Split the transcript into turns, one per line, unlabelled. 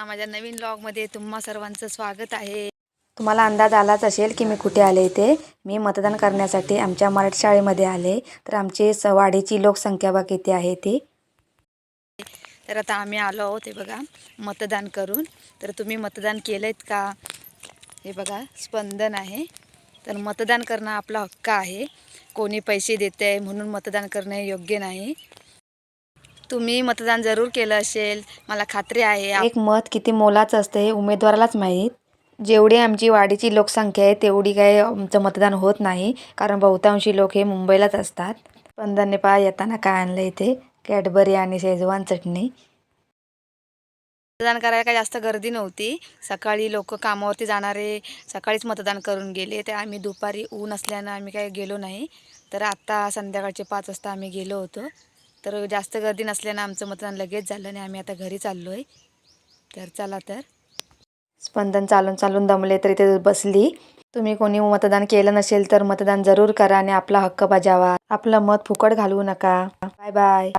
माझ्या नवीन व्लॉगमध्ये तुम्हा सर्वांचं स्वागत आहे।
तुम्हाला अंदाज आलाच असेल की मी कुठे आले ते। मी मतदान करण्यासाठी आमच्या मराठी शाळेमध्ये आले। तर आमची वाडीची लोकसंख्या बघा किती आहे ती।
तर आता आम्ही आलो आहोत हे बघा मतदान करून। तर तुम्ही मतदान केलेत का? हे बघा स्पंदन आहे। तर मतदान करणं आपला हक्क आहे। कोणी पैसे देते म्हणून मतदान करणे योग्य नाही। तुम्ही मतदान जरूर केलं असेल मला खात्री आहे।
एक मत किती मोलाचं असते हे उमेदवारालाच माहीत। जेवढी आमची वाडीची लोकसंख्या आहे तेवढी काही आमचं मतदान होत नाही, कारण बहुतांशी लोक हे मुंबईलाच असतात। स्पंदनने पहा येताना काय आणलं इथे, कॅडबरी आणि शेजवान चटणी।
मतदान करायला काही जास्त गर्दी नव्हती। सकाळी लोक कामावरती जाणारे सकाळीच मतदान करून गेले। तर आम्ही दुपारी ऊन असल्यानं आम्ही काही गेलो नाही। तर आता संध्याकाळचे 5 वाजता आम्ही गेलो होतो। तर जास्त गर्दी नसल्यानं आमचं मतदान लगेच झालं आणि आम्ही आता घरी चाललो आहे। तर चला तर
स्पंदन चालून चालून दमले तरी ते बसली। तुम्ही कोणी मतदान केलं नसेल तर मतदान जरूर करा आणि आपला हक्क बजावा। आपलं मत फुकट घालवू नका। Bye bye.